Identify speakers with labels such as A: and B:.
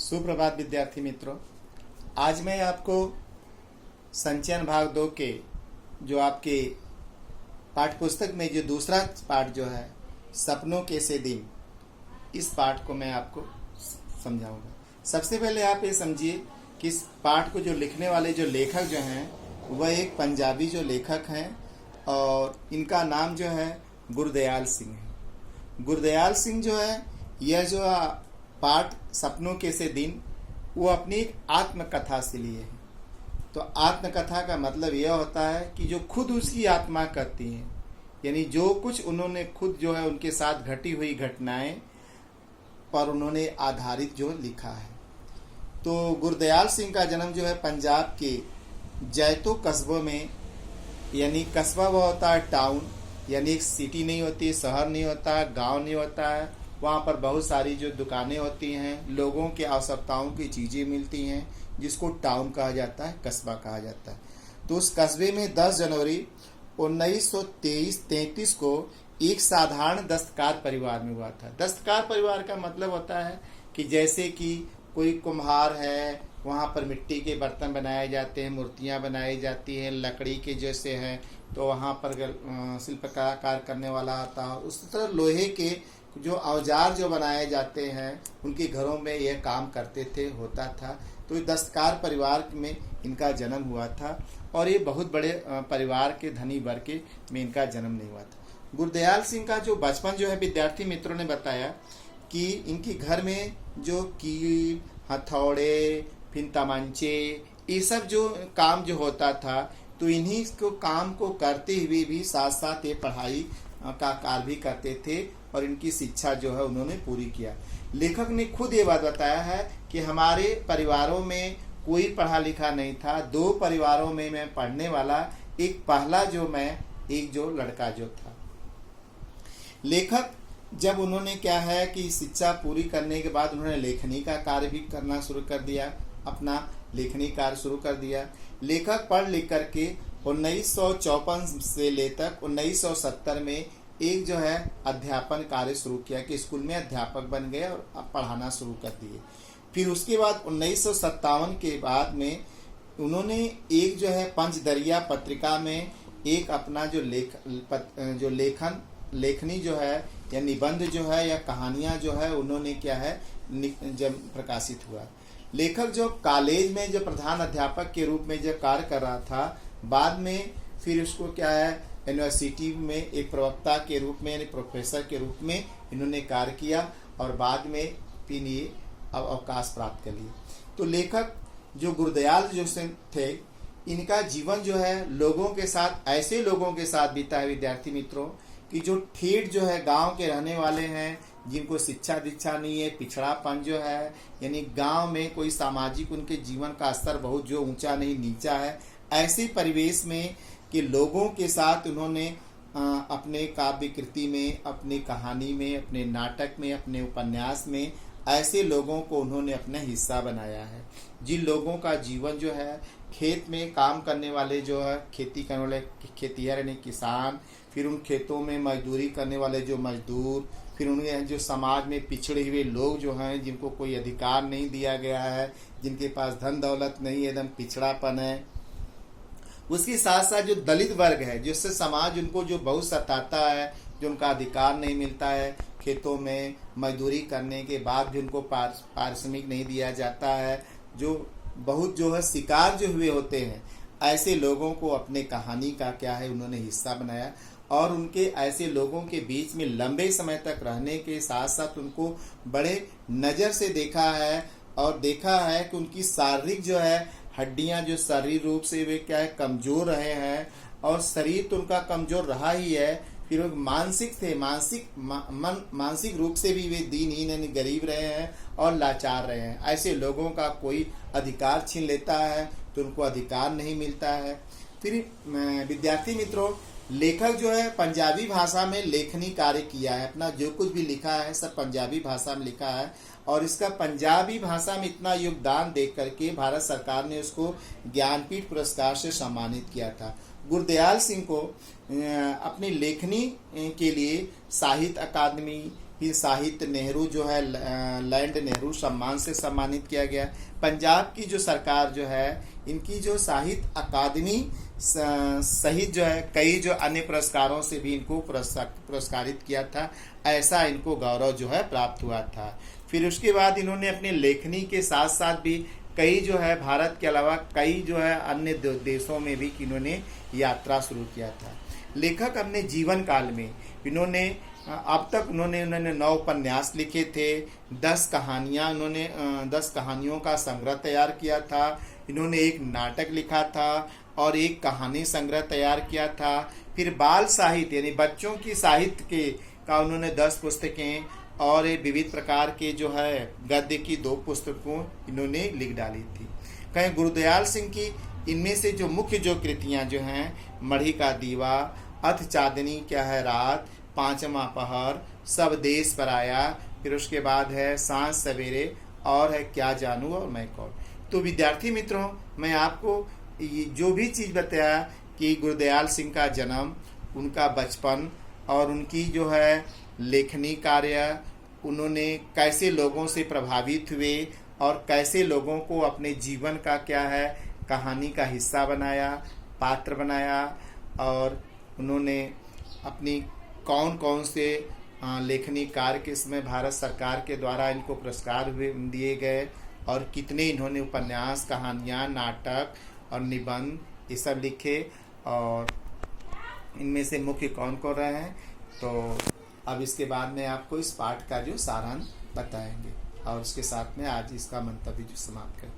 A: सुप्रभात विद्यार्थी मित्रों। आज मैं आपको संचयन भाग 2 के जो आपके पाठ्यपुस्तक में जो दूसरा पाठ जो है सपनों के से दिन, इस पाठ को मैं आपको समझाऊंगा। सबसे पहले आप ये समझिए कि इस पाठ को जो लिखने वाले जो लेखक जो हैं वह एक पंजाबी जो लेखक हैं और इनका नाम जो है गुरदयाल सिंह है। गुरदयाल सिंह जो है यह जो पाठ सपनों के से दिन वो अपनी एक आत्मकथा से लिए है। तो आत्मकथा का मतलब यह होता है कि जो खुद उसकी आत्मा करती है, यानी जो कुछ उन्होंने खुद जो है उनके साथ घटी हुई घटनाएं पर उन्होंने आधारित जो लिखा है। तो गुरदयाल सिंह का जन्म जो है पंजाब के जैतो कस्बों में, यानी कस्बा वो होता है टाउन, यानी एक सिटी नहीं होती, शहर नहीं होता, गांव नहीं होता है। वहाँ पर बहुत सारी जो दुकानें होती हैं, लोगों के आवश्यकताओं की चीज़ें मिलती हैं, जिसको टाउन कहा जाता है, कस्बा कहा जाता है। तो उस कस्बे में 10 जनवरी 1933 को एक साधारण दस्तकार परिवार में हुआ था। दस्तकार परिवार का मतलब होता है कि जैसे कि कोई कुम्हार है, वहाँ पर मिट्टी के बर्तन बनाए जाते हैं, मूर्तियाँ बनाई जाती हैं, लकड़ी के जैसे हैं, तो वहाँ पर शिल्पकार करने वाला आता है। उस तरह लोहे के जो औजार जो बनाए जाते हैं उनके घरों में यह काम करते थे, होता था। तो दस्तकार परिवार में इनका जन्म हुआ था और ये बहुत बड़े परिवार के धनी वर्ग में इनका जन्म नहीं हुआ था। गुरदयाल सिंह का जो बचपन जो है विद्यार्थी मित्रों ने बताया कि इनके घर में जो कील, हथौड़े, फिर तमंचे, ये सब जो काम जो होता था, तो इन्हीं को काम को करते हुए भी साथ साथ ये पढ़ाई का कार्य भी करते थे और इनकी शिक्षा जो है उन्होंने पूरी किया। लेखक ने खुद ये बात बताया है कि हमारे परिवारों में कोई पढ़ा लिखा नहीं था, 2 परिवारों में मैं पढ़ने वाला एक पहला जो मैं एक जो लड़का जो था। लेखक जब उन्होंने क्या है कि शिक्षा पूरी करने के बाद उन्होंने लेखनी का कार्य भी करना शुरू कर दिया, अपना लेखनी कार्य शुरू कर दिया। लेखक पढ़ लिख करके 1954 से लेकर 1970 में एक जो है अध्यापन कार्य शुरू किया कि स्कूल में अध्यापक बन गए और पढ़ाना शुरू कर दिए। फिर उसके बाद 1957 के बाद में उन्होंने एक जो है पंचदरिया पत्रिका में एक अपना जो लेखनी जो है या निबंध जो है या कहानियां जो है उन्होंने क्या है जब प्रकाशित हुआ। लेखक जो कॉलेज में जो प्रधान अध्यापक के रूप में जो कार्य कर रहा था, बाद में फिर उसको क्या है यूनिवर्सिटी में एक प्रवक्ता के रूप में यानी प्रोफेसर के रूप में इन्होंने कार्य किया और बाद में फिर ये अवकाश प्राप्त कर लिए। तो लेखक जो गुरदयाल जो थे, इनका जीवन जो है लोगों के साथ, ऐसे लोगों के साथ बीता है विद्यार्थी मित्रों कि जो ठेठ जो है गांव के रहने वाले हैं, जिनको शिक्षा दीक्षा नहीं है, पिछड़ापन जो है, यानी गांव में कोई सामाजिक उनके जीवन का स्तर बहुत जो ऊंचा नहीं नीचा है, ऐसे परिवेश में कि लोगों के साथ उन्होंने अपने काव्य कृति में, अपनी कहानी में, अपने नाटक में, अपने उपन्यास में ऐसे लोगों को उन्होंने अपना हिस्सा बनाया है। जिन लोगों का जीवन जो है खेत में काम करने वाले जो है खेती करने वाले खेतिहर यानी किसान, फिर उन खेतों में मजदूरी करने वाले जो मजदूर, फिर उन्हें जो समाज में पिछड़े हुए लोग जो हैं जिनको कोई अधिकार नहीं दिया गया है, जिनके पास धन दौलत नहीं है, एकदम पिछड़ापन है। उसके साथ साथ जो दलित वर्ग है, जिससे समाज उनको जो बहुत सताता है, जो उनका अधिकार नहीं मिलता है, खेतों में मजदूरी करने के बाद भी उनको पारिश्रमिक नहीं दिया जाता है, जो बहुत जो है शिकार जो हुए होते हैं, ऐसे लोगों को अपने कहानी का क्या है उन्होंने हिस्सा बनाया और उनके ऐसे लोगों के बीच में लंबे समय तक रहने के साथ साथ उनको बड़े नज़र से देखा है और देखा है कि उनकी शारीरिक जो है हड्डियां जो शरीर रूप से वे क्या है कमजोर रहे हैं और शरीर तो उनका कमजोर रहा ही है, फिर वो मानसिक थे, मानसिक रूप से भी वे दीनहीन यानी गरीब रहे हैं और लाचार रहे हैं। ऐसे लोगों का कोई अधिकार छीन लेता है तो उनको अधिकार नहीं मिलता है। फिर विद्यार्थी मित्रों, लेखक जो है पंजाबी भाषा में लेखनी कार्य किया है, अपना जो कुछ भी लिखा है सब पंजाबी भाषा में लिखा है और इसका पंजाबी भाषा में इतना योगदान देख करके भारत सरकार ने उसको ज्ञानपीठ पुरस्कार से सम्मानित किया था। गुरदयाल सिंह को अपनी लेखनी के लिए साहित्य अकादमी, फिर साहित्य नेहरू जो है लैंड नेहरू सम्मान से सम्मानित किया गया। पंजाब की जो सरकार जो है इनकी जो साहित्य अकादमी सहित जो है कई जो अन्य पुरस्कारों से भी इनको पुरस्कारित किया था। ऐसा इनको गौरव जो है प्राप्त हुआ था। फिर उसके बाद इन्होंने अपने लेखनी के साथ साथ भी कई जो है भारत के अलावा कई जो है अन्य देशों में भी इन्होंने यात्रा शुरू किया था। लेखक अपने जीवन काल में इन्होंने अब तक उन्होंने 9 उपन्यास लिखे थे, 10 कहानियों का संग्रह तैयार किया था। इन्होंने एक नाटक लिखा था और एक कहानी संग्रह तैयार किया था। फिर बाल साहित्य यानी बच्चों की साहित्य का उन्होंने 10 पुस्तकें और विविध प्रकार के जो है गद्य की 2 पुस्तकों इन्होंने लिख डाली थी। कहीं गुरुदयाल सिंह की इनमें से जो मुख्य जो कृतियां जो हैं मढ़ी का दीवा, अथ चांदनी क्या है रात, पांचवा पहर, सब देश पर आया, फिर उसके बाद है सांझ सवेरे और है क्या जानू और मैं कौन। तो विद्यार्थी मित्रों, मैं आपको जो भी चीज़ बताया कि गुरुदयाल सिंह का जन्म, उनका बचपन और उनकी जो है लेखनी कार्य, उन्होंने कैसे लोगों से प्रभावित हुए और कैसे लोगों को अपने जीवन का क्या है कहानी का हिस्सा बनाया, पात्र बनाया, और उन्होंने अपनी कौन कौन से लेखनी कार्य के समय भारत सरकार के द्वारा इनको पुरस्कार दिए गए और कितने इन्होंने उपन्यास, कहानियाँ, नाटक और निबंध ये सब लिखे और इनमें से मुख्य कौन कौन रहे हैं। तो अब इसके बाद में आपको इस पाठ का जो सारांश बताएंगे और उसके साथ में आज इसका मंतव्य जो समाप्त करते हैं।